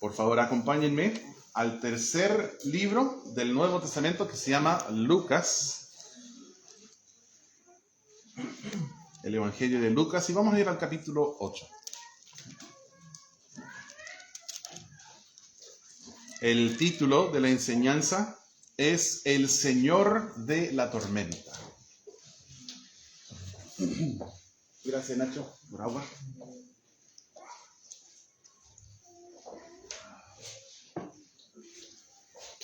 Por favor, acompáñenme al tercer libro del Nuevo Testamento que se llama Lucas. El Evangelio de Lucas, y vamos a ir al capítulo 8. El título de la enseñanza es El Señor de la Tormenta. Gracias, Nacho, por agua.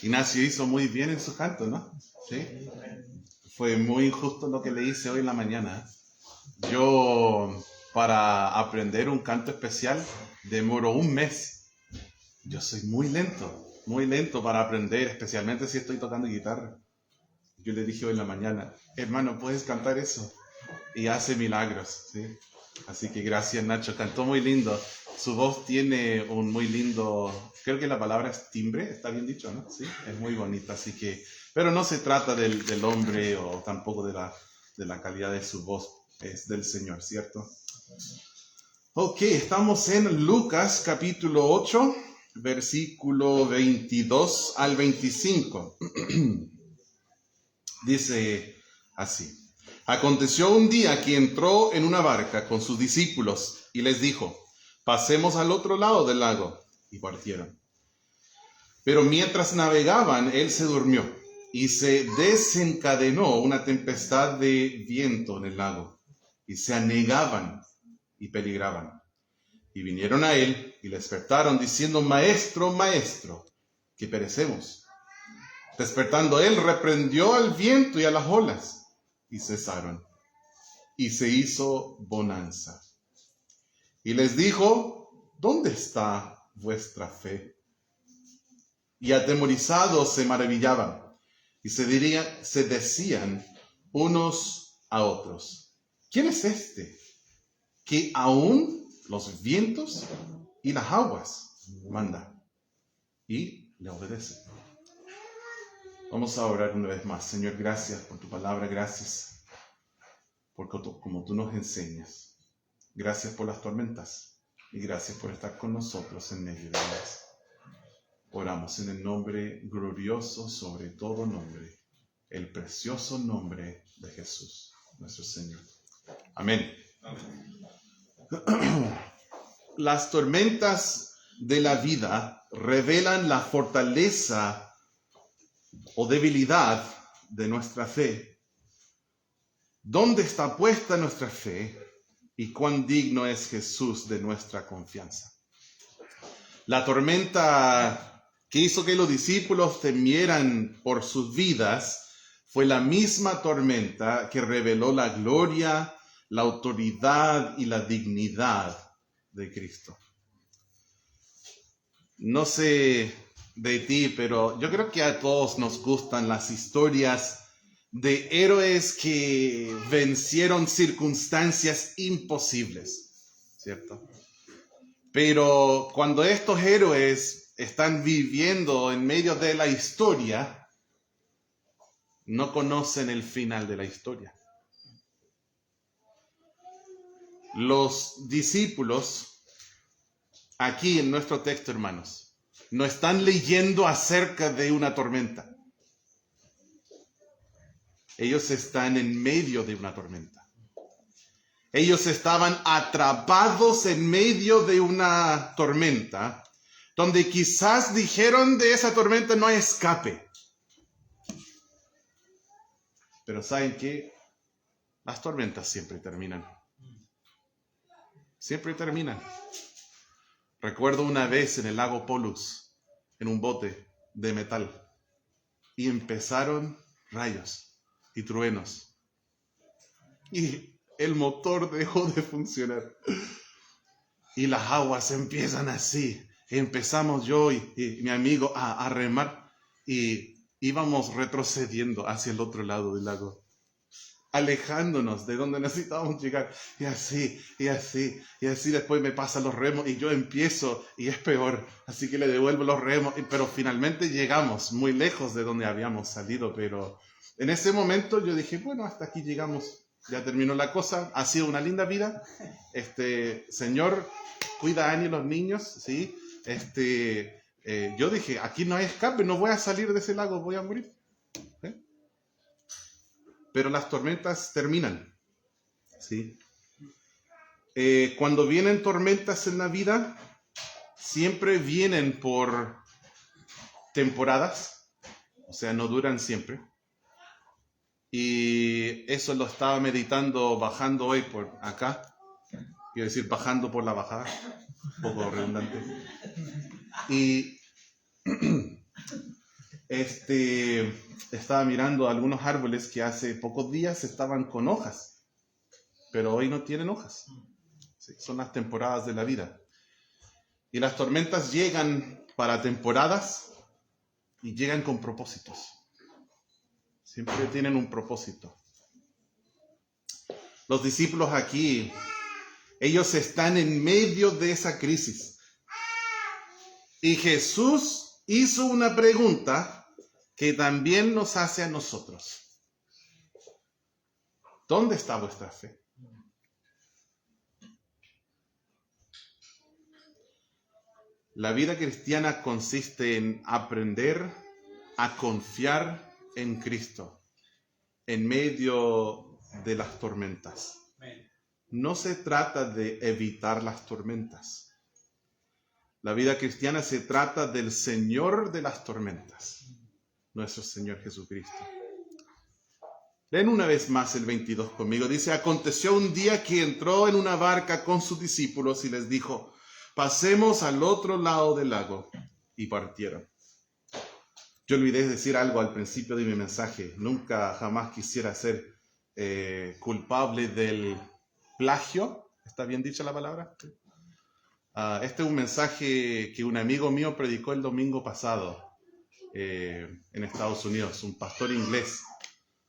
Ignacio hizo muy bien en su canto, ¿no? Sí. Fue muy injusto lo que le hice hoy en la mañana. Yo, para aprender un canto especial, demoro un mes. Yo soy muy lento para aprender, especialmente si estoy tocando guitarra. Yo le dije hoy en la mañana, hermano, ¿puedes cantar eso? Y hace milagros, ¿sí? Así que gracias, Nacho, cantó muy lindo. Su voz tiene un muy lindo, creo que la palabra es timbre, está bien dicho, ¿no? Sí, es muy bonita, así que, pero no se trata del hombre o tampoco de la calidad de su voz, es del Señor, ¿cierto? Ok, estamos en Lucas capítulo 8, versículo 22 al 25. Dice así. Aconteció un día que entró en una barca con sus discípulos y les dijo, pasemos al otro lado del lago, y partieron. Pero mientras navegaban, él se durmió, y se desencadenó una tempestad de viento en el lago, y se anegaban y peligraban. Y vinieron a él y le despertaron diciendo, Maestro, Maestro, que perecemos. Despertando él, reprendió al viento y a las olas, y cesaron, y se hizo bonanza. Y les dijo, ¿dónde está vuestra fe? Y atemorizados se maravillaban, y se decían unos a otros, ¿quién es este, que aún los vientos y las aguas manda? Y le obedece. Vamos a orar una vez más. Señor, gracias por tu palabra, gracias porque como tú nos enseñas. Gracias por las tormentas y gracias por estar con nosotros en medio de ellas. Oramos en el nombre glorioso sobre todo nombre, el precioso nombre de Jesús, nuestro Señor. Amén. Amén. Las tormentas de la vida revelan la fortaleza o debilidad de nuestra fe. ¿Dónde está puesta nuestra fe y cuán digno es Jesús de nuestra confianza? La tormenta que hizo que los discípulos temieran por sus vidas fue la misma tormenta que reveló la gloria, la autoridad y la dignidad de Cristo. No sé de ti, pero yo creo que a todos nos gustan las historias de héroes que vencieron circunstancias imposibles, ¿cierto? Pero cuando estos héroes están viviendo en medio de la historia, no conocen el final de la historia. Los discípulos, aquí en nuestro texto, hermanos, no están leyendo acerca de una tormenta. Ellos están en medio de una tormenta. Ellos estaban atrapados en medio de una tormenta, donde quizás dijeron de esa tormenta no hay escape. Pero ¿saben qué? Las tormentas siempre terminan. Siempre terminan. Recuerdo una vez en el lago Polus, en un bote de metal, y empezaron rayos y truenos. Y el motor dejó de funcionar. Y las aguas empiezan así. Empezamos yo y mi amigo a remar y íbamos retrocediendo hacia el otro lado del lago, alejándonos de donde necesitábamos llegar. Y así, después me pasan los remos y yo empiezo y es peor. Así que le devuelvo los remos, pero finalmente llegamos muy lejos de donde habíamos salido. Pero en ese momento yo dije, bueno, hasta aquí llegamos. Ya terminó la cosa, ha sido una linda vida. Señor, cuida a Ani y los niños, ¿sí? yo dije, aquí no hay escape, no voy a salir de ese lago, voy a morir. Pero las tormentas terminan, ¿sí? Cuando vienen tormentas en la vida, siempre vienen por temporadas, o sea, no duran siempre. Y eso lo estaba meditando bajando hoy por acá. Quiero decir, bajando por la bajada, un poco redundante. Y estaba mirando algunos árboles que hace pocos días estaban con hojas, pero hoy no tienen hojas. Sí, son las temporadas de la vida. Y las tormentas llegan para temporadas y llegan con propósitos. Siempre tienen un propósito. Los discípulos aquí, ellos están en medio de esa crisis. Y Jesús hizo una pregunta que también nos hace a nosotros. ¿Dónde está vuestra fe? La vida cristiana consiste en aprender a confiar en Cristo en medio de las tormentas. No se trata de evitar las tormentas. La vida cristiana se trata del Señor de las tormentas, nuestro Señor Jesucristo. Leen una vez más el 22 conmigo. Dice, aconteció un día que entró en una barca con sus discípulos y les dijo, pasemos al otro lado del lago. Y partieron. Yo olvidé decir algo al principio de mi mensaje. Nunca, jamás quisiera ser culpable del plagio. ¿Está bien dicha la palabra? Este es un mensaje que un amigo mío predicó el domingo pasado en Estados Unidos, un pastor inglés.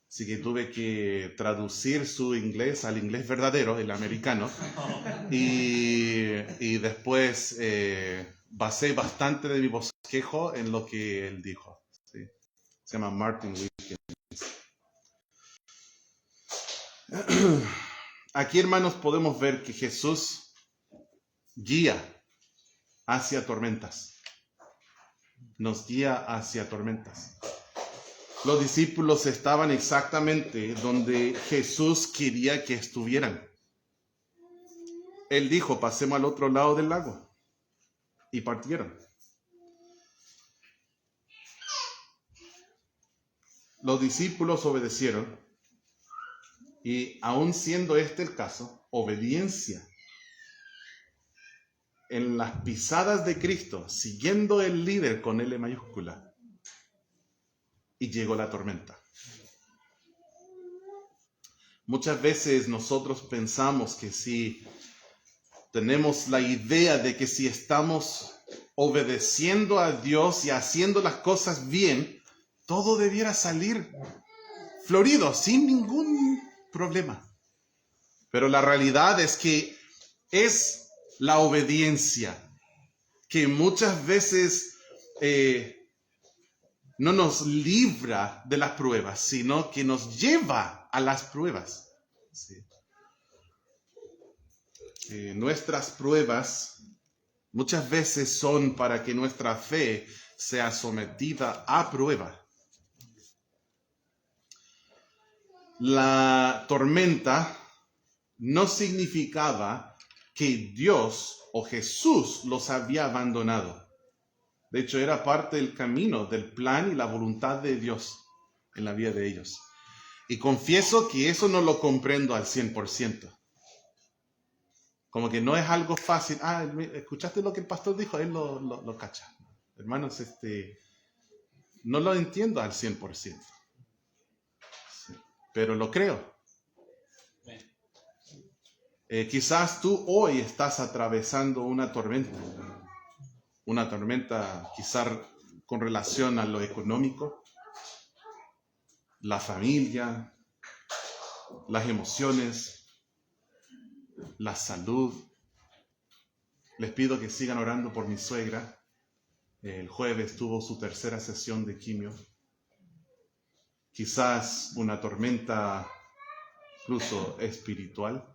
Así que tuve que traducir su inglés al inglés verdadero, el americano. Y después basé bastante de mi bosquejo en lo que él dijo. ¿Sí? Se llama Martin Wilkins. Aquí, hermanos, podemos ver que Jesús guía hacia tormentas. Nos guía hacia tormentas. Los discípulos estaban exactamente donde Jesús quería que estuvieran. Él dijo, pasemos al otro lado del lago. Y partieron. Los discípulos obedecieron. Y aun siendo este el caso, obediencia en las pisadas de Cristo, siguiendo el líder con L mayúscula. Y llegó la tormenta. Muchas veces nosotros pensamos que si tenemos la idea de que si estamos obedeciendo a Dios y haciendo las cosas bien, todo debiera salir florido, sin ningún problema. Pero la realidad es que es la obediencia que muchas veces no nos libra de las pruebas, sino que nos lleva a las pruebas. Sí. Nuestras pruebas muchas veces son para que nuestra fe sea sometida a prueba. La tormenta no significaba que Dios o Jesús los había abandonado. De hecho, era parte del camino, del plan y la voluntad de Dios en la vida de ellos. Y confieso que eso no lo comprendo al 100%. Como que no es algo fácil. ¿Escuchaste lo que el pastor dijo? Él lo cacha. Hermanos, no lo entiendo al 100%. Sí, pero lo creo. Quizás tú hoy estás atravesando una tormenta. Una tormenta quizás con relación a lo económico, la familia, las emociones, la salud. Les pido que sigan orando por mi suegra. El jueves tuvo su tercera sesión de quimio. Quizás una tormenta incluso espiritual.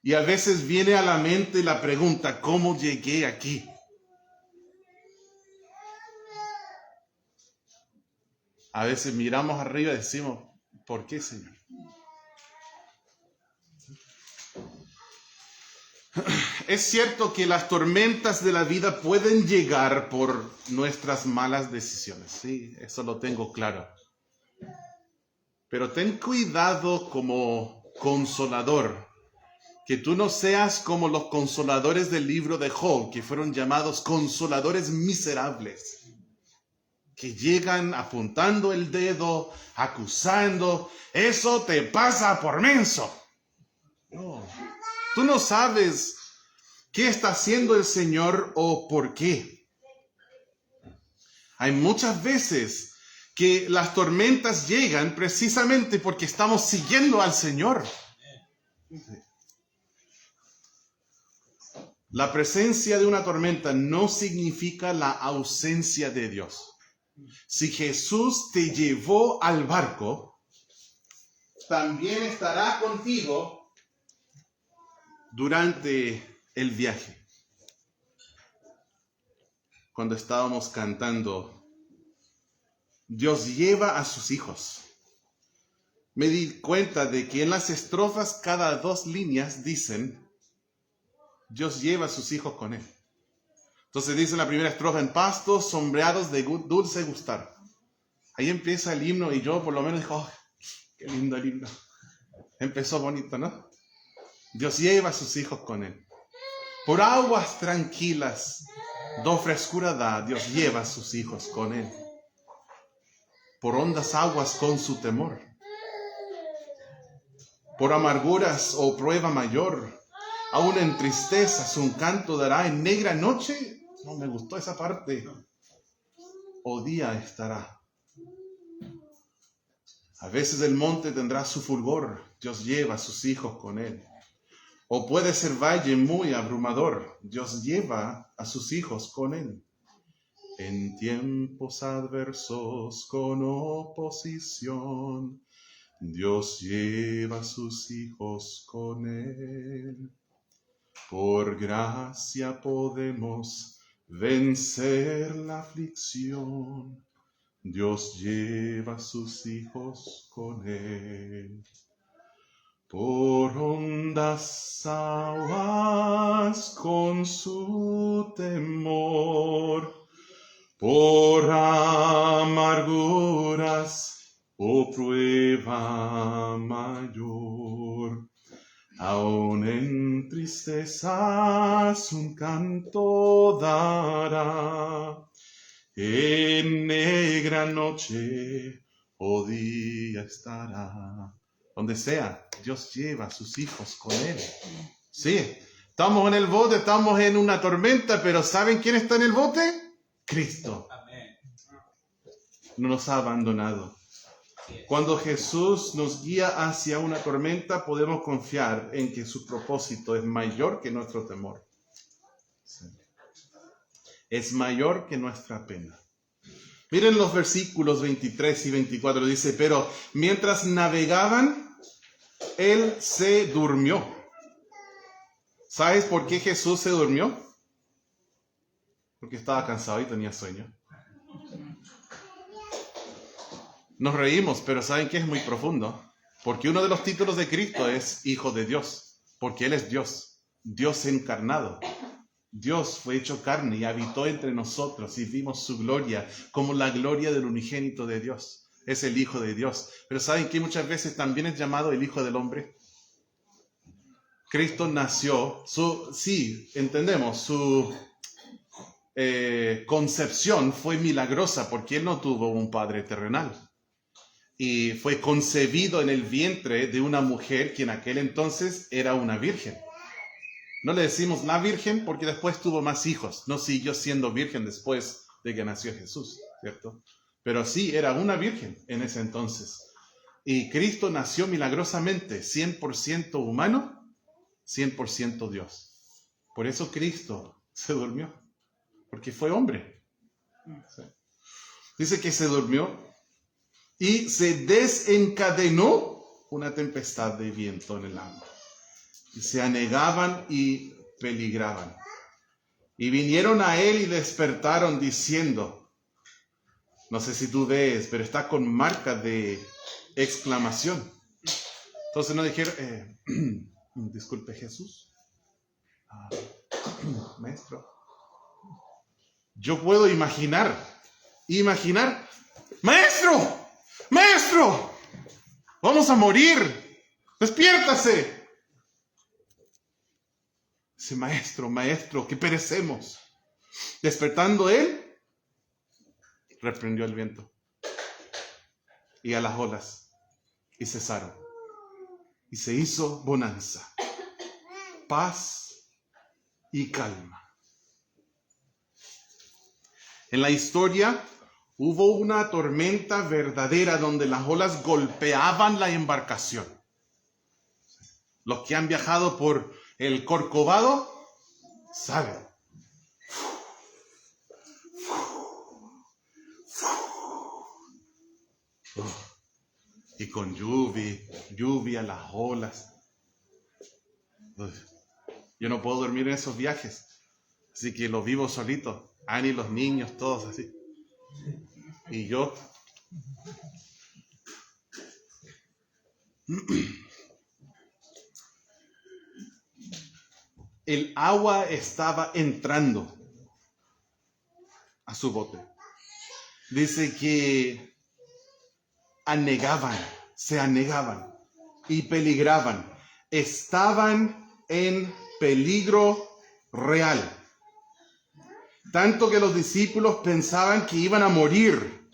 Y a veces viene a la mente la pregunta, ¿cómo llegué aquí? A veces miramos arriba y decimos, ¿por qué, Señor? Es cierto que las tormentas de la vida pueden llegar por nuestras malas decisiones, sí, eso lo tengo claro. Pero ten cuidado como consolador, que tú no seas como los consoladores del libro de Job, que fueron llamados consoladores miserables, que llegan apuntando el dedo, acusando, eso te pasa por menso. No, tú no sabes qué está haciendo el Señor o por qué. Hay muchas veces que las tormentas llegan precisamente porque estamos siguiendo al Señor. La presencia de una tormenta no significa la ausencia de Dios. Si Jesús te llevó al barco, también estará contigo durante el viaje. Cuando estábamos cantando, Dios lleva a sus hijos. Me di cuenta de que en las estrofas cada 2 líneas dicen, Dios lleva a sus hijos con él. Entonces dice en la primera estrofa, en pastos sombreados de dulce gustar. Ahí empieza el himno y yo por lo menos digo, oh, qué lindo el himno. Empezó bonito, ¿no? Dios lleva a sus hijos con él. Por aguas tranquilas, do frescura da, Dios lleva a sus hijos con él. Por hondas aguas con su temor. Por amarguras o prueba mayor, aún en tristezas un canto dará, en negra noche, no me gustó esa parte, o día estará. A veces el monte tendrá su fulgor, Dios lleva a sus hijos con él. O puede ser valle muy abrumador, Dios lleva a sus hijos con él. En tiempos adversos con oposición, Dios lleva a sus hijos con él. Por gracia podemos vencer la aflicción, Dios lleva a sus hijos con él. Por hondas aguas con su temor, por amarguras o prueba mayor, aún en tristezas un canto dará, en negra noche o día estará. Donde sea, Dios lleva a sus hijos con él. Sí, estamos en el bote, estamos en una tormenta, pero ¿saben quién está en el bote? Cristo. No nos ha abandonado. Cuando Jesús nos guía hacia una tormenta, podemos confiar en que su propósito es mayor que nuestro temor. Sí. Es mayor que nuestra pena. Miren los versículos 23 y 24. Dice, pero mientras navegaban, Él se durmió. ¿Sabes por qué Jesús se durmió? Porque estaba cansado y tenía sueño. Nos reímos, pero ¿saben qué? Es muy profundo. Porque uno de los títulos de Cristo es Hijo de Dios. Porque Él es Dios. Dios encarnado. Dios fue hecho carne y habitó entre nosotros y vimos su gloria como la gloria del unigénito de Dios. Es el Hijo de Dios. Pero ¿saben qué? Muchas veces también es llamado el Hijo del Hombre. Cristo nació, sí, entendemos, su concepción fue milagrosa porque Él no tuvo un padre terrenal. Y fue concebido en el vientre de una mujer que en aquel entonces era una virgen. No le decimos la virgen porque después tuvo más hijos. No siguió siendo virgen después de que nació Jesús, ¿cierto? Pero sí, era una virgen en ese entonces. Y Cristo nació milagrosamente, 100% humano, 100% Dios. Por eso Cristo se durmió, porque fue hombre. ¿Sí? Dice que se durmió y se desencadenó una tempestad de viento en el agua. y se anegaban y peligraban. Y vinieron a él y despertaron diciendo, no sé si tú ves, pero está con marca de exclamación. Entonces no dijeron, disculpe Jesús, maestro. Yo puedo imaginar, maestro, maestro, vamos a morir, despiértase. Dice, maestro, que perecemos. Despertando él, reprendió el viento y a las olas, y cesaron. Y se hizo bonanza, paz y calma. En la historia hubo una tormenta verdadera donde las olas golpeaban la embarcación. Los que han viajado por el Corcovado saben. Y con lluvia, las olas. Yo no puedo dormir en esos viajes, así que los vivo solito. Ani, los niños, todos así. Y yo. El agua estaba entrando a su bote. Dice que se anegaban y peligraban. Estaban en peligro real. Tanto que los discípulos pensaban que iban a morir.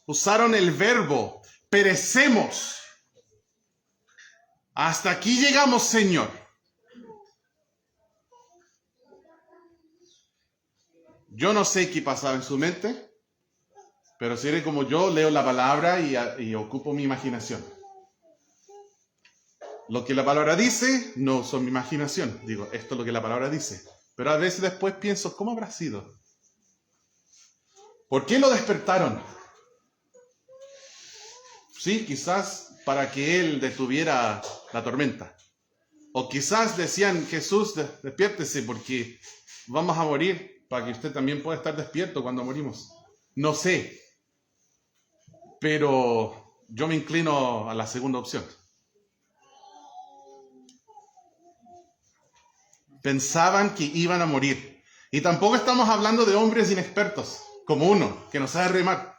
Usaron el verbo, perecemos. Hasta aquí llegamos, Señor. Yo no sé qué pasaba en su mente, pero si eres como yo, leo la palabra y ocupo mi imaginación. Lo que la palabra dice no son mi imaginación. Digo, esto es lo que la palabra dice. Pero a veces después pienso, ¿cómo habrá sido? ¿Por qué lo despertaron? Sí, quizás para que él detuviera la tormenta. O quizás decían, Jesús, despiértese porque vamos a morir, para que usted también pueda estar despierto cuando morimos. No sé. Pero yo me inclino a la segunda opción. Pensaban que iban a morir. Y tampoco estamos hablando de hombres inexpertos, como uno, que no sabe remar,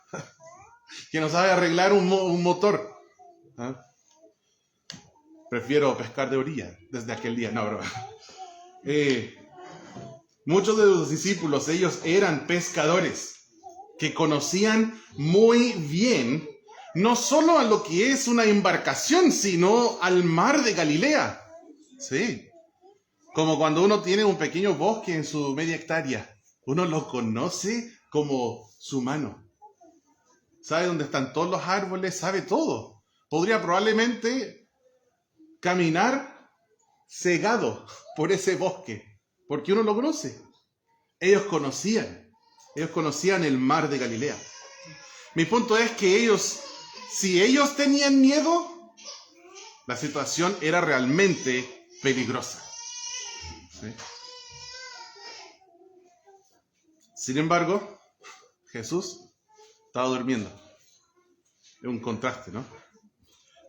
que no sabe arreglar un motor. ¿Ah? Prefiero pescar de orilla desde aquel día. No, bro. Muchos de los discípulos, ellos eran pescadores que conocían muy bien no solo a lo que es una embarcación, sino al mar de Galilea. Sí. Como cuando uno tiene un pequeño bosque en su media hectárea. Uno lo conoce como su mano. Sabe dónde están todos los árboles, sabe todo. Podría probablemente caminar cegado por ese bosque, porque uno lo conoce. Ellos conocían el mar de Galilea. Mi punto es que si ellos tenían miedo, la situación era realmente peligrosa. ¿Sí? Sin embargo, Jesús estaba durmiendo. Es un contraste, ¿no?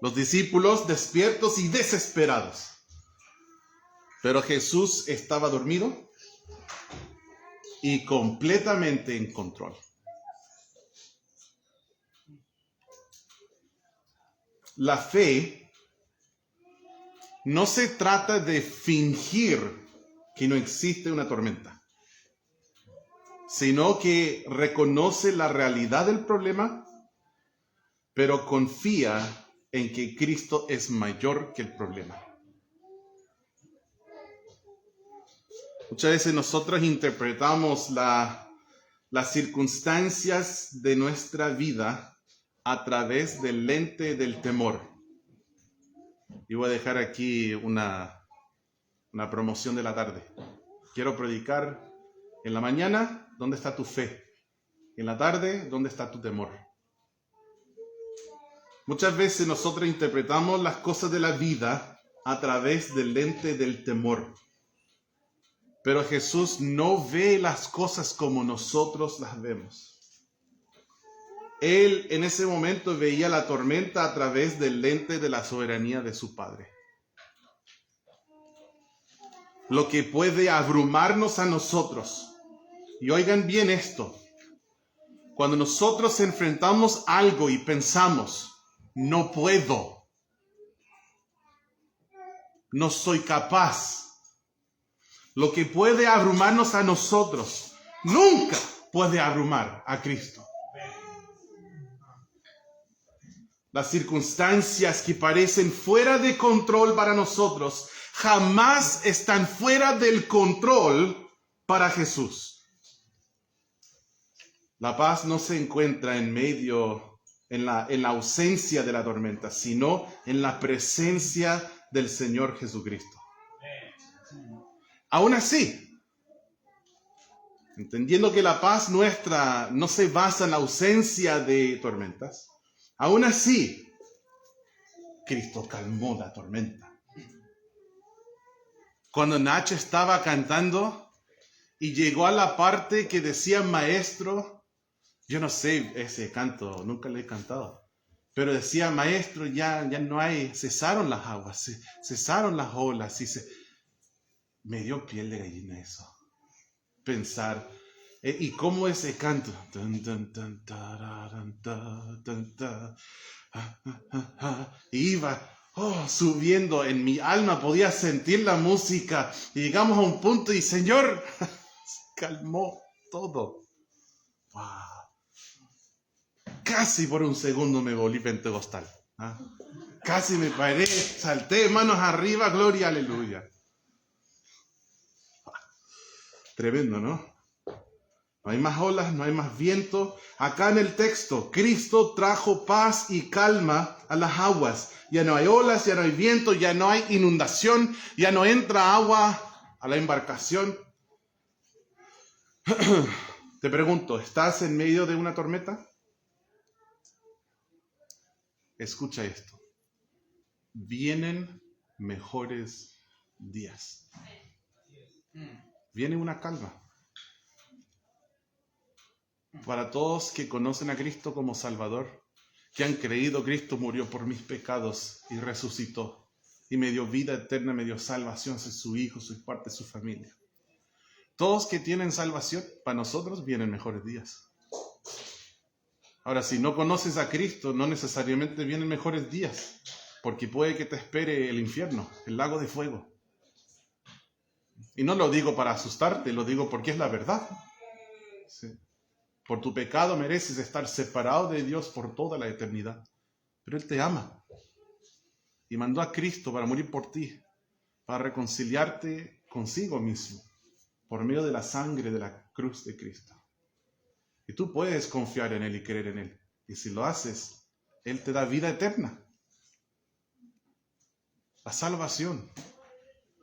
Los discípulos despiertos y desesperados. Pero Jesús estaba dormido y completamente en control. La fe no se trata de fingir que no existe una tormenta, sino que reconoce la realidad del problema, pero confía en que Cristo es mayor que el problema. Muchas veces nosotros interpretamos las circunstancias de nuestra vida a través del lente del temor. Y voy a dejar aquí una promoción de la tarde. Quiero predicar en la mañana, ¿dónde está tu fe? En la tarde, ¿dónde está tu temor? Muchas veces nosotros interpretamos las cosas de la vida a través del lente del temor. Pero Jesús no ve las cosas como nosotros las vemos. Él en ese momento veía la tormenta a través del lente de la soberanía de su Padre. Lo que puede abrumarnos a nosotros. Y oigan bien esto. Cuando nosotros enfrentamos algo y pensamos, no puedo, no soy capaz, lo que puede abrumarnos a nosotros, nunca puede abrumar a Cristo. Las circunstancias que parecen fuera de control para nosotros, jamás están fuera del control para Jesús. La paz no se encuentra en la ausencia de la tormenta, sino en la presencia del Señor Jesucristo. Aún así, entendiendo que la paz nuestra no se basa en la ausencia de tormentas, aún así, Cristo calmó la tormenta. Cuando Nacho estaba cantando y llegó a la parte que decía maestro, yo no sé ese canto, nunca lo he cantado, pero decía maestro, ya no hay, cesaron las aguas, cesaron las olas, me dio piel de gallina eso, pensar. ¿Y cómo ese canto? Iba subiendo en mi alma, podía sentir la música. Y llegamos a un punto y Señor, calmó todo. Wow. Casi por un segundo me volví pentecostal. Casi me paré, salté, manos arriba, gloria, aleluya. Tremendo, ¿no? No hay más olas, no hay más viento. Acá en el texto, Cristo trajo paz y calma a las aguas. Ya no hay olas, ya no hay viento, ya no hay inundación, ya no entra agua a la embarcación. Te pregunto, ¿estás en medio de una tormenta? Escucha esto. Vienen mejores días. Viene una calma. Para todos que conocen a Cristo como Salvador, que han creído Cristo murió por mis pecados y resucitó, y me dio vida eterna, me dio salvación, soy su hijo, soy parte de su familia. Todos que tienen salvación, para nosotros vienen mejores días. Ahora, si no conoces a Cristo, no necesariamente vienen mejores días, porque puede que te espere el infierno, el lago de fuego. Y no lo digo para asustarte, lo digo porque es la verdad. Sí. Por tu pecado mereces estar separado de Dios por toda la eternidad. Pero Él te ama. Y mandó a Cristo para morir por ti, para reconciliarte consigo mismo, por medio de la sangre de la cruz de Cristo. Y tú puedes confiar en Él y creer en Él. Y si lo haces, Él te da vida eterna. La salvación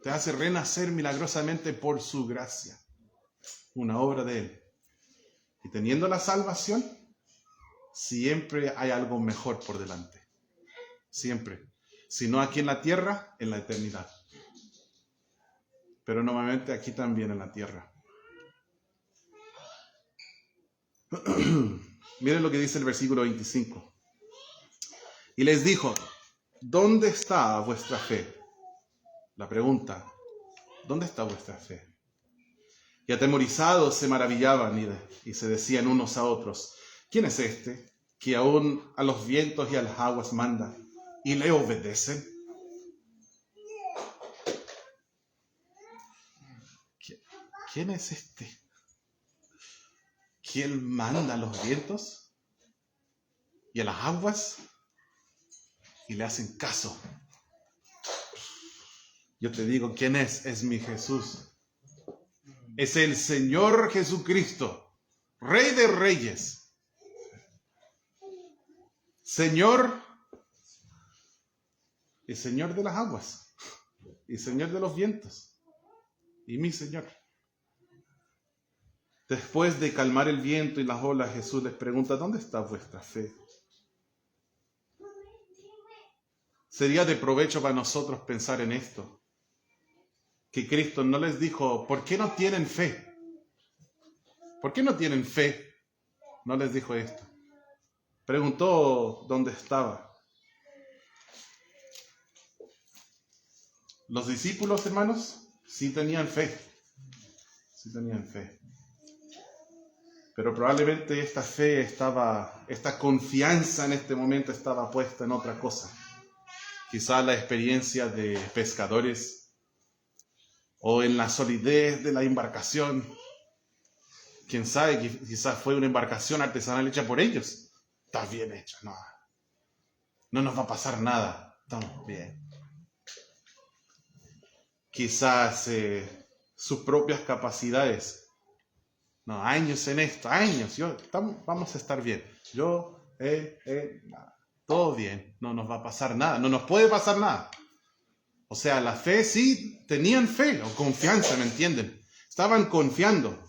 te hace renacer milagrosamente por su gracia. Una obra de Él. Y teniendo la salvación, siempre hay algo mejor por delante. Siempre. Si no aquí en la tierra, en la eternidad. Pero normalmente aquí también en la tierra. Miren lo que dice el versículo 25. Y les dijo, ¿dónde está vuestra fe? La pregunta, ¿dónde está vuestra fe? Y atemorizados se maravillaban y se decían unos a otros, ¿quién es este que aún a los vientos y a las aguas manda y le obedecen? ¿Quién es este? ¿Quién manda a los vientos y a las aguas y le hacen caso? Yo te digo, ¿quién es? Es mi Jesús. Es el Señor Jesucristo, Rey de Reyes. Señor y Señor de las aguas y Señor de los vientos y mi Señor. Después de calmar el viento y las olas, Jesús les pregunta, ¿dónde está vuestra fe? sería de provecho para nosotros pensar en esto. Que Cristo no les dijo, ¿por qué no tienen fe? ¿Por qué no tienen fe? No les dijo esto. Preguntó dónde estaba. Los discípulos, hermanos, sí tenían fe. Sí tenían fe. Pero probablemente esta confianza en este momento estaba puesta en otra cosa. Quizás la experiencia de pescadores o en la solidez de la embarcación. Quién sabe, quizás fue una embarcación artesanal hecha por ellos. Está bien hecha, no nos va a pasar nada, estamos bien. Quizás sus propias capacidades. No, años en esto, años, vamos a estar bien. Todo bien, no nos va a pasar nada, no nos puede pasar nada. O sea, la fe sí, tenían fe o confianza, ¿me entienden? Estaban confiando.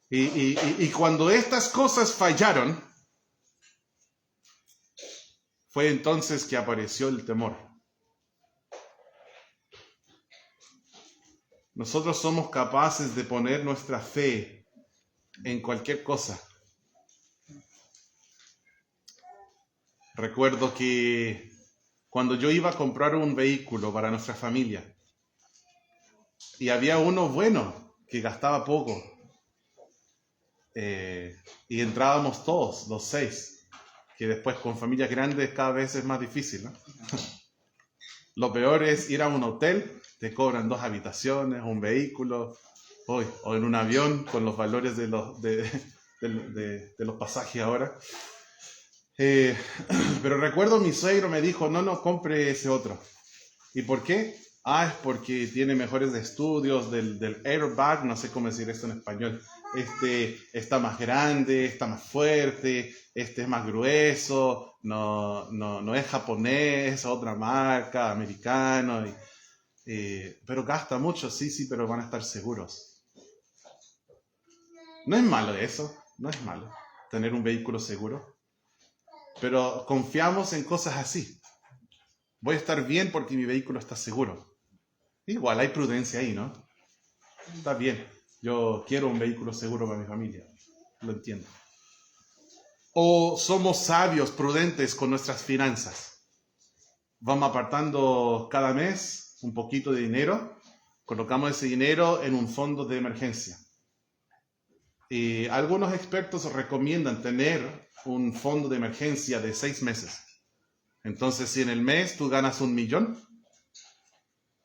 Y cuando estas cosas fallaron, fue entonces que apareció el temor. Nosotros somos capaces de poner nuestra fe en cualquier cosa. Recuerdo que cuando yo iba a comprar un vehículo para nuestra familia, y había uno bueno que gastaba poco, y entrábamos todos, los 6, que después con familias grandes cada vez es más difícil, ¿no? Lo peor es ir a un hotel, te cobran 2 habitaciones, un vehículo, o en un avión con los valores de los pasajes ahora. Pero recuerdo mi suegro me dijo, no compre ese otro. ¿Y por qué? Es porque tiene mejores estudios del airbag, no sé cómo decir esto en español. Está más grande, está más fuerte, es más grueso, no es japonés, es otra marca, americano. Pero gasta mucho, sí, pero van a estar seguros. No es malo eso, no es malo tener un vehículo seguro. Pero confiamos en cosas así. Voy a estar bien porque mi vehículo está seguro. Igual hay prudencia ahí, ¿no? Está bien. Yo quiero un vehículo seguro para mi familia. Lo entiendo. O somos sabios, prudentes con nuestras finanzas. Vamos apartando cada mes un poquito de dinero. Colocamos ese dinero en un fondo de emergencia. Y algunos expertos recomiendan tener un fondo de emergencia de 6 meses. Entonces, si en el mes tú ganas 1 millón,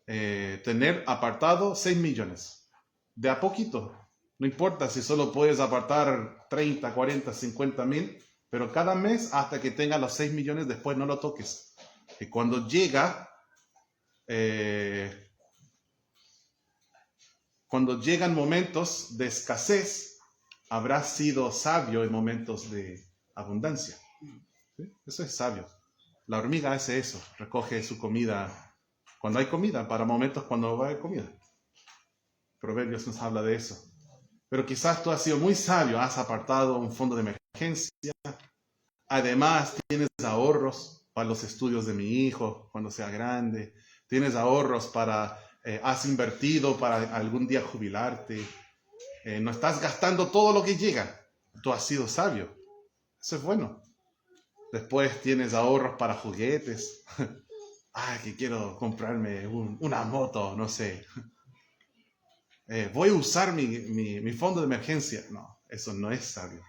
tener apartado 6 millones. De a poquito. No importa si solo puedes apartar 30, 40, 50 mil, pero cada mes hasta que tengas los 6 millones, después no lo toques. Y cuando llegan momentos de escasez, habrás sido sabio en momentos de abundancia. ¿Sí? Eso es sabio. La hormiga hace eso, recoge su comida cuando hay comida, para momentos cuando no va a haber comida. Proverbios nos habla de eso. Pero quizás tú has sido muy sabio, has apartado un fondo de emergencia. Además, tienes ahorros para los estudios de mi hijo cuando sea grande. Tienes ahorros has invertido para algún día jubilarte. No estás gastando todo lo que llega. Tú has sido sabio. Eso es bueno. Después tienes ahorros para juguetes. Que quiero comprarme una moto, no sé. Voy a usar mi fondo de emergencia. No, eso no es sabio.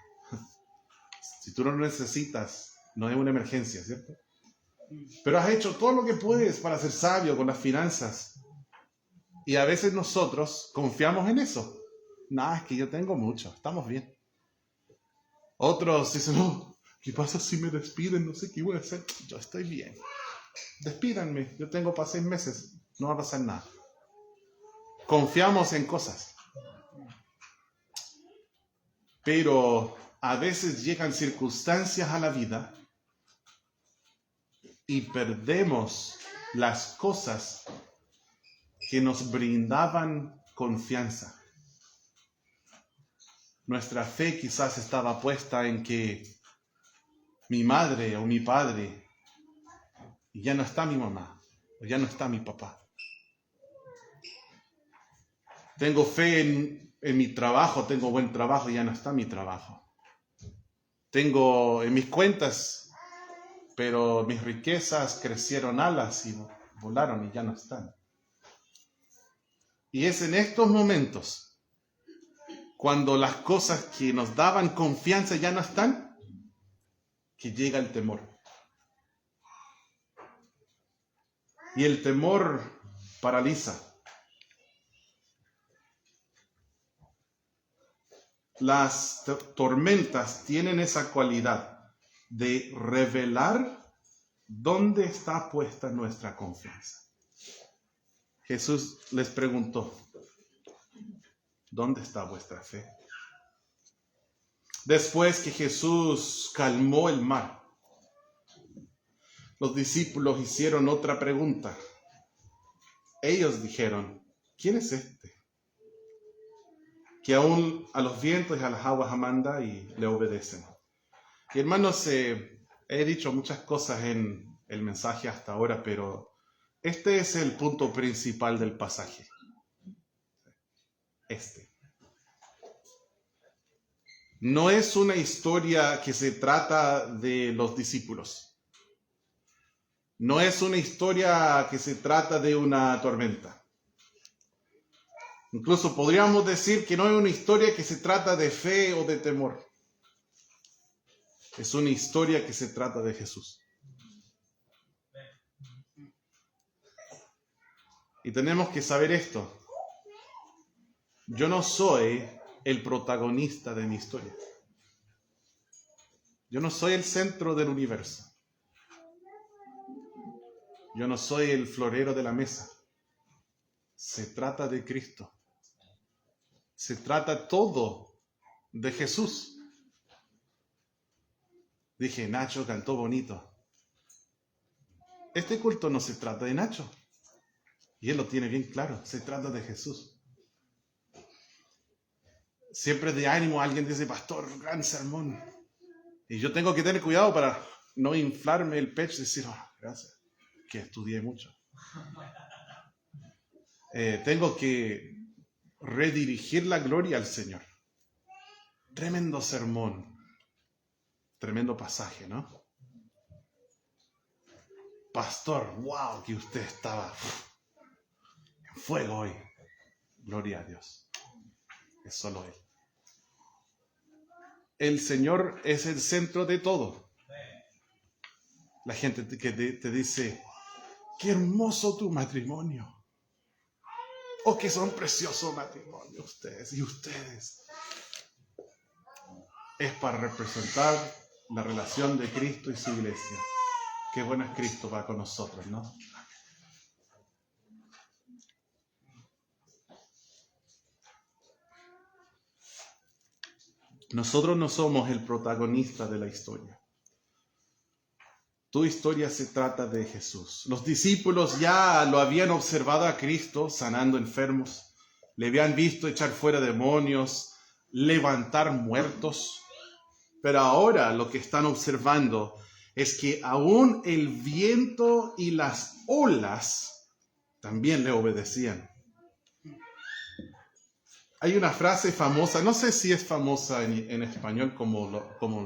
Si tú no lo necesitas, no es una emergencia, ¿cierto? Pero has hecho todo lo que puedes para ser sabio con las finanzas. Y a veces nosotros confiamos en eso. Es que yo tengo mucho, estamos bien. Otros dicen, no, ¿qué pasa si me despiden? No sé qué voy a hacer. Yo estoy bien. Despídanme, yo tengo para 6 meses, no va a pasar nada. Confiamos en cosas. Pero a veces llegan circunstancias a la vida y perdemos las cosas que nos brindaban confianza. Nuestra fe quizás estaba puesta en que mi madre o mi padre y ya no está mi mamá, o ya no está mi papá. Tengo fe en mi trabajo, tengo buen trabajo, y ya no está mi trabajo. Tengo en mis cuentas, pero mis riquezas crecieron alas y volaron y ya no están. Y es en estos momentos, cuando las cosas que nos daban confianza ya no están, que llega el temor. Y el temor paraliza. Las tormentas tienen esa cualidad de revelar dónde está puesta nuestra confianza. Jesús les preguntó, ¿dónde está vuestra fe? Después que Jesús calmó el mar, los discípulos hicieron otra pregunta. Ellos dijeron, ¿quién es este? Que aún a los vientos y a las aguas manda y le obedecen. Y hermanos, he dicho muchas cosas en el mensaje hasta ahora, pero este es el punto principal del pasaje. No es una historia que se trata de los discípulos. No es una historia que se trata de una tormenta. Incluso podríamos decir que no es una historia que se trata de fe o de temor. Es una historia que se trata de Jesús. Y tenemos que saber esto. Yo no soy el protagonista de mi historia. Yo no soy el centro del universo. Yo no soy el florero de la mesa. Se trata de Cristo. Se trata todo de Jesús. Dije, Nacho cantó bonito. Este culto no se trata de Nacho. Y él lo tiene bien claro. Se trata de Jesús. Siempre de ánimo alguien dice, pastor, gran sermón. Y yo tengo que tener cuidado para no inflarme el pecho y decir, oh, gracias, que estudié mucho. Tengo que redirigir la gloria al Señor. Tremendo sermón. Tremendo pasaje, ¿no? Pastor, wow, que usted estaba en fuego hoy. Gloria a Dios. Es solo Él. El Señor es el centro de todo. La gente que te dice, qué hermoso tu matrimonio. Oh, que son preciosos matrimonios ustedes y ustedes. Es para representar la relación de Cristo y su iglesia. Qué bueno es Cristo para con nosotros, ¿no? Nosotros no somos el protagonista de la historia. Tu historia se trata de Jesús. Los discípulos ya lo habían observado a Cristo sanando enfermos, le habían visto echar fuera demonios, levantar muertos, pero ahora lo que están observando es que aún el viento y las olas también le obedecían. Hay una frase famosa, no sé si es famosa en español como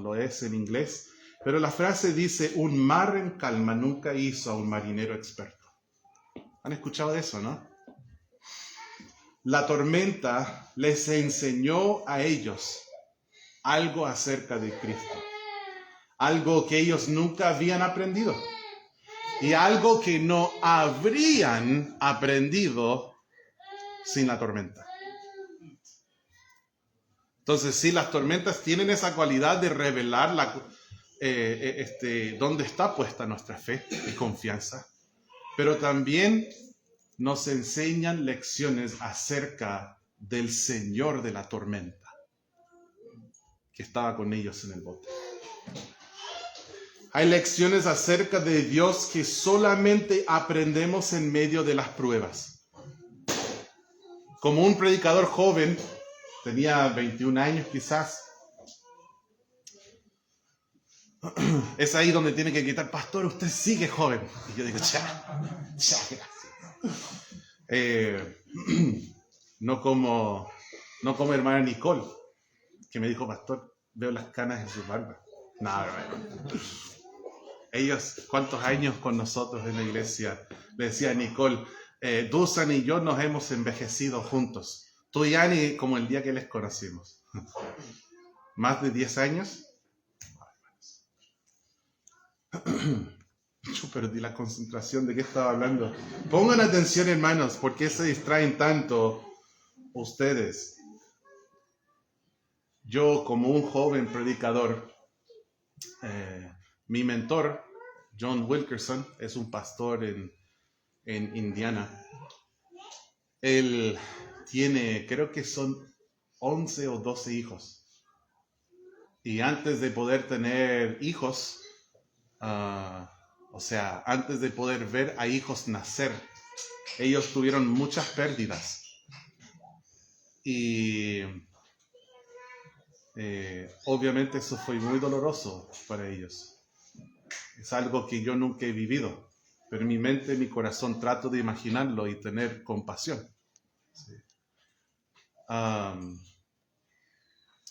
lo es en inglés, pero la frase dice, un mar en calma nunca hizo a un marinero experto. ¿Han escuchado de eso, no? La tormenta les enseñó a ellos algo acerca de Cristo, algo que ellos nunca habían aprendido y algo que no habrían aprendido sin la tormenta. Entonces, sí, las tormentas tienen esa cualidad de revelar dónde está puesta nuestra fe y confianza, pero también nos enseñan lecciones acerca del Señor de la tormenta, que estaba con ellos en el bote. Hay lecciones acerca de Dios que solamente aprendemos en medio de las pruebas. Como un predicador joven, tenía 21 años quizás, Es ahí donde tiene que gritar, pastor, usted sigue joven. Y yo digo, ya, gracias. No como hermana Nicole, que me dijo, pastor, veo las canas en su barba. No, hermano. Ellos, ¿cuántos años con nosotros en la iglesia? Le decía a Nicole, Dusan y yo nos hemos envejecido juntos. Tú y Ani, como el día que les conocimos. Más de 10 años. Yo perdí la concentración de qué estaba hablando. Pongan atención, hermanos, ¿por qué se distraen tanto ustedes? Yo, como un joven predicador, mi mentor, John Wilkerson, es un pastor en Indiana. Él tiene, creo que son 11 o 12 hijos. Y antes de poder tener hijos, antes de poder ver a hijos nacer, ellos tuvieron muchas pérdidas. Y obviamente eso fue muy doloroso para ellos. Es algo que yo nunca he vivido, pero en mi mente, en mi corazón trato de imaginarlo y tener compasión. Sí.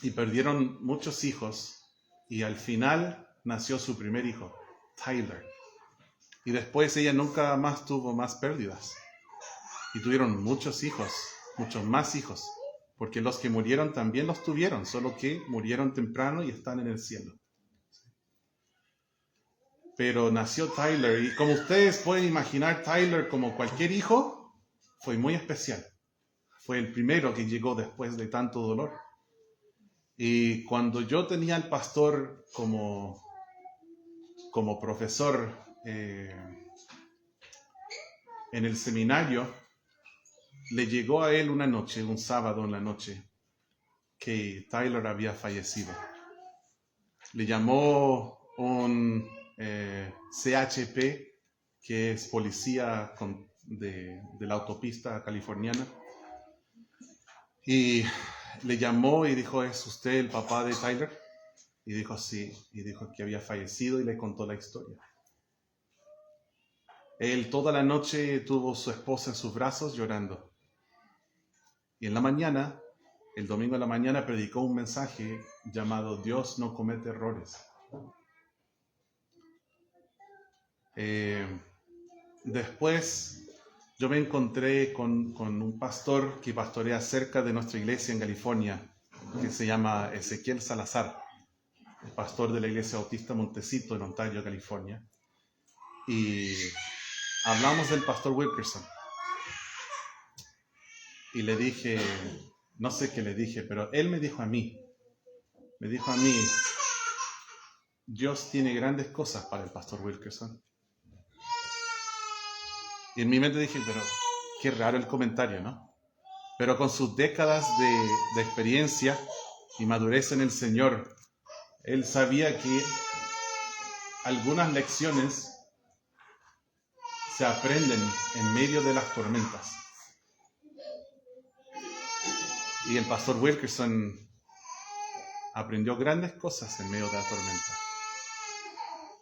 Y perdieron muchos hijos y al final nació su primer hijo, Tyler. Y después ella nunca más tuvo más pérdidas. Y tuvieron muchos hijos, muchos más hijos, porque los que murieron también los tuvieron, solo que murieron temprano y están en el cielo. Pero nació Tyler y como ustedes pueden imaginar, Tyler, como cualquier hijo, fue muy especial. Fue el primero que llegó después de tanto dolor. Y cuando yo tenía al pastor como profesor en el seminario, le llegó a él una noche, un sábado en la noche, que Tyler había fallecido. Le llamó un CHP, que es policía de la autopista californiana, y le llamó y dijo, ¿es usted el papá de Tyler? Y dijo, sí, y dijo que había fallecido y le contó la historia. Él toda la noche tuvo a su esposa en sus brazos llorando. Y en la mañana, el domingo en la mañana, predicó un mensaje llamado Dios no comete errores. Después yo me encontré con un pastor que pastorea cerca de nuestra iglesia en California, que se llama Ezequiel Salazar, el pastor de la iglesia bautista Montecito en Ontario, California. Y hablamos del pastor Wilkerson. Y le dije, no sé qué le dije, pero él me dijo a mí, Dios tiene grandes cosas para el pastor Wilkerson. Y en mi mente dije, pero qué raro el comentario, ¿no? Pero con sus décadas de experiencia y madurez en el Señor, él sabía que algunas lecciones se aprenden en medio de las tormentas. Y el pastor Wilkerson aprendió grandes cosas en medio de la tormenta.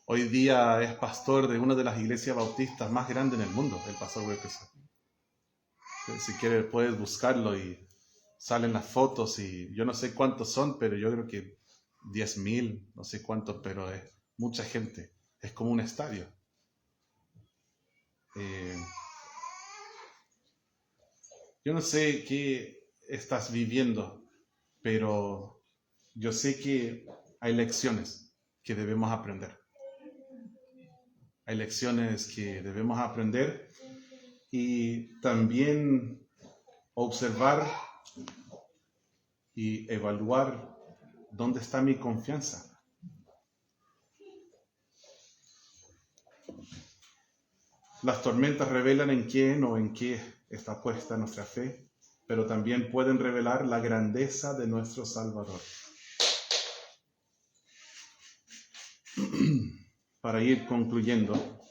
Hoy día es pastor de una de las iglesias bautistas más grandes en el mundo, el pastor Wilkerson. Si quieres puedes buscarlo y salen las fotos y yo no sé cuántos son, pero yo creo que 10,000, no sé cuántos, pero es mucha gente. Es como un estadio. Yo no sé qué estás viviendo, pero yo sé que hay lecciones que debemos aprender. Hay lecciones que debemos aprender y también observar y evaluar dónde está mi confianza. Las tormentas revelan en quién o en qué está puesta nuestra fe, pero también pueden revelar la grandeza de nuestro Salvador. Para ir concluyendo,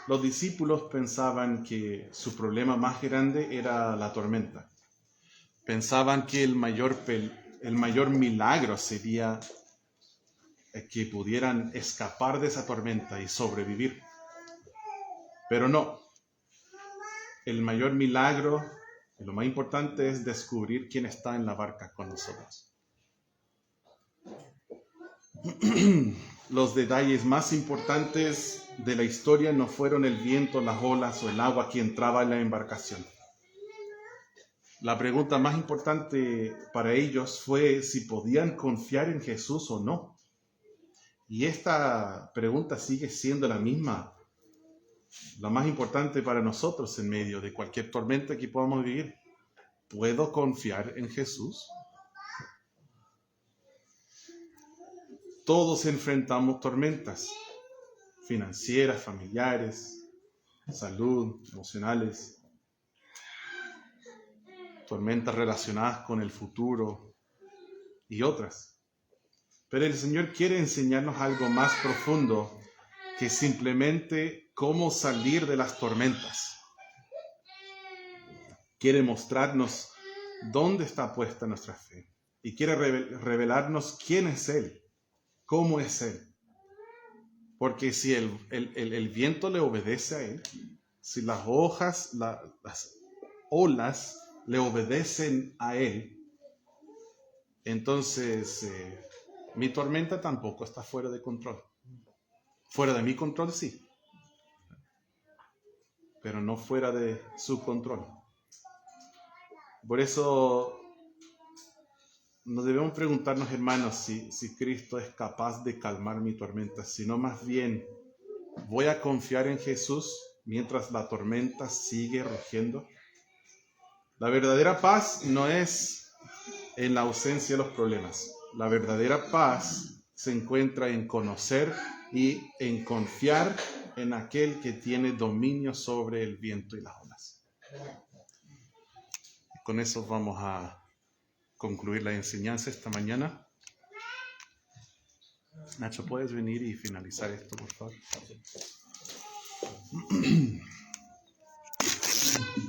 los discípulos pensaban que su problema más grande era la tormenta, pensaban que el mayor milagro sería que pudieran escapar de esa tormenta y sobrevivir. Pero no. El mayor milagro, y lo más importante, es descubrir quién está en la barca con nosotros. Los detalles más importantes de la historia no fueron el viento, las olas o el agua que entraba en la embarcación. La pregunta más importante para ellos fue si podían confiar en Jesús o no. Y esta pregunta sigue siendo la misma, la más importante para nosotros en medio de cualquier tormenta que podamos vivir. ¿Puedo confiar en Jesús? Todos enfrentamos tormentas financieras, familiares, salud, emocionales, tormentas relacionadas con el futuro y otras. Pero el Señor quiere enseñarnos algo más profundo que simplemente cómo salir de las tormentas. Quiere mostrarnos dónde está puesta nuestra fe y quiere revelarnos quién es Él, cómo es Él. Porque si el viento le obedece a Él, si las olas le obedecen a Él, entonces mi tormenta tampoco está fuera de control. Fuera de mi control sí, pero no fuera de su control. Por eso nos debemos preguntarnos, hermanos, si Cristo es capaz de calmar mi tormenta, sino más bien, ¿voy a confiar en Jesús mientras la tormenta sigue rugiendo? La verdadera paz no es en la ausencia de los problemas. La verdadera paz se encuentra en conocer y en confiar en aquel que tiene dominio sobre el viento y las olas. Y con eso vamos a concluir la enseñanza esta mañana. Nacho, ¿puedes venir y finalizar esto, por favor?